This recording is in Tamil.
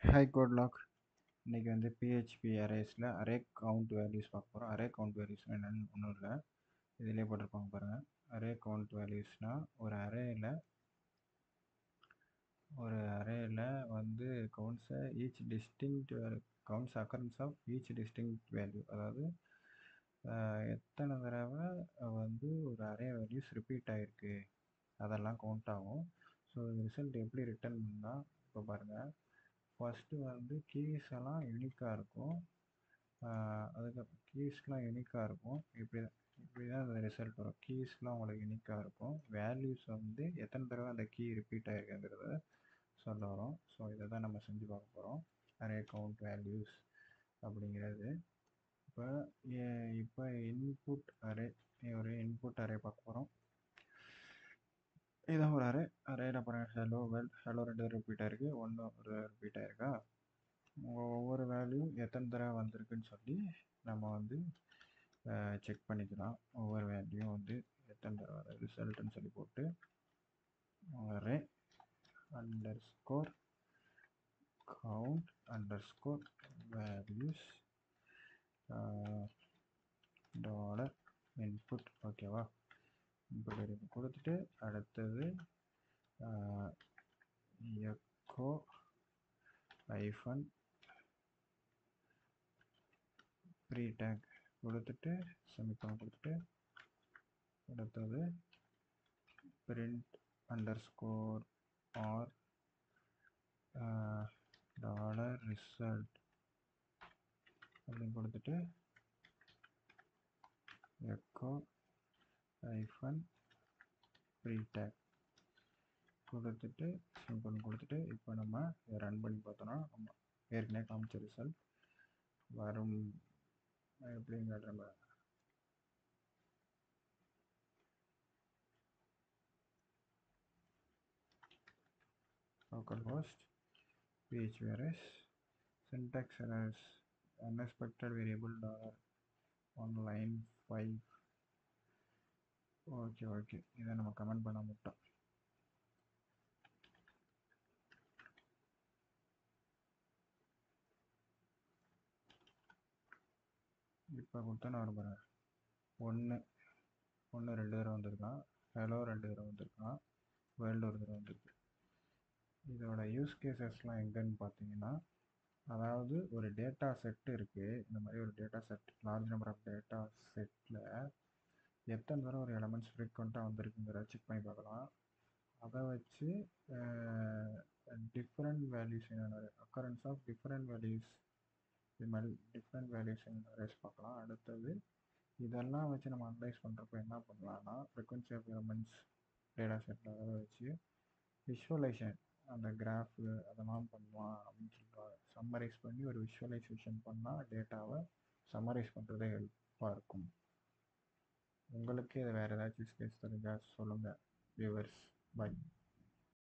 Hi good look. இன்றைக்கி வந்து பிஹெச்பி அரேஸில் அரே கவுண்ட் வேல்யூஸ் பார்க்க போகிறோம். அரே கவுண்ட் வேல்யூஸ் என்னென்னு ஒன்றும் இல்லை, இதிலே போட்டிருப்பாங்க பாருங்கள். அரே கவுண்ட் வேல்யூஸ்னால் ஒரு அரேயில் வந்து கவுண்ட்ஸை counts occurrences of each distinct value, அதாவது எத்தனை தடவை வந்து ஒரு அரே வேல்யூஸ் ரிப்பீட் ஆகிருக்கு அதெல்லாம் கவுண்ட் ஆகும். ஸோ ரிசல்ட் எப்படி ரிட்டர்ன் பண்ணால் இப்போ பாருங்கள். ஃபஸ்ட்டு வந்து கீஸ் எல்லாம் யூனிக்காக இருக்கும். அதுக்கு கீஸ்லாம் யூனிக்காக இருக்கும். இப்படி தான் அந்த ரிசல்ட் வரும். கீஸ்லாம் உங்களுக்கு யூனிக்காக இருக்கும். வேல்யூஸ் வந்து எத்தனை தடவை அந்த கீ ரிப்பீட் ஆகிருக்குங்கிறத சொல்ல வரும். ஸோ இதை தான் நம்ம செஞ்சு பார்க்க போகிறோம். அரே கவுண்ட் வேல்யூஸ் அப்படிங்கிறது. இப்போ இன்புட் அரே பார்க்க போகிறோம். இதான் ஒரு அரேல பாருங்கள். ஹலோ 2 தடவை ரிப்பீட் ஆகிருக்கு, 1 ஒரு ரிப்பீட் ஆகிருக்கா. ஒவ்வொரு வேல்யூ எத்தனை தடவை வந்திருக்குன்னு சொல்லி நம்ம வந்து செக் பண்ணிக்கலாம். ஒவ்வொரு வேல்யூவும் வந்து எத்தனை தடவை ரிசல்ட்டுன்னு சொல்லி போட்டு array underscore count underscore values dollar input. ஓகேவா? இன்புட் கொடுத்துட்டு அடுத்தது எக்கோ ஐஃபன் ப்ரீ டேக் கொடுத்துட்டு செமிகோலன் கொடுத்துட்டு அடுத்தது print underscore r dollar result அப்படின்னு கொடுத்துட்டு எக்கோ ஐஃபன் ப்ரீ டேக் கொடுத்துட்டு செமிகோலன் கொடுத்துட்டு இப்போ நம்ம இதை ரன் பண்ணி பார்த்தோன்னா நம்ம ஏற்கனவே காமிச்ச ரிசல்ட் வரும். எப்படிங்கிற நம்ம localhost php arrays syntax errors unexpected variable $1 line 5. Okay இதை நம்ம கமெண்ட் பண்ண மாட்டோம். இப்போ கொடுத்தா வரும் பாருங்க. 1 2 தடவை வந்திருக்கான், ஹலோ 2 தடவை வந்திருக்கான், வேர்ல்டு ஒரு தடவை வந்திருக்கு. இதோட யூஸ் கேசஸ்லாம் எங்கன்னு பார்த்தீங்கன்னா, அதாவது ஒரு டேட்டா செட் இருக்குது. இந்த மாதிரி ஒரு data set, large number of data செட்டில் எத்தனை தடவை ஒரு எலமெண்ட்ஸ் ஃப்ரீக்வெண்ட்டாக வந்திருக்குங்கிறத செக் பண்ணி பார்க்கலாம். அதை வச்சு different values occurrence of different values, இது மாதிரி டிஃப்ரெண்ட் வேல்யூஸ் அரேஸ் பார்க்கலாம். அடுத்தது இதெல்லாம் வச்சு நம்ம அனலைஸ் பண்ணுறப்ப என்ன பண்ணலாம்னா, ஃப்ரீக்வன்சி ஆஃப் எலமெண்ட்ஸ் டேட்டா செட்டில் அதை வச்சு விஷுவலைசேஷன், அந்த கிராஃபு அதெல்லாம் பண்ணலாம் அப்படின்னு சொல்கிறாங்க. சம்மரைஸ் பண்ணி ஒரு விஷுவலைசேஷன் பண்ணால் டேட்டாவை சம்மரைஸ் பண்ணுறதே ஹெல்ப்பாக இருக்கும். உங்களுக்கு இதை வேறு ஏதாச்சும் யூஸ் கேஸ் தெரிஞ்சால் சொல்லுங்கள் வியூவர்ஸ். பை.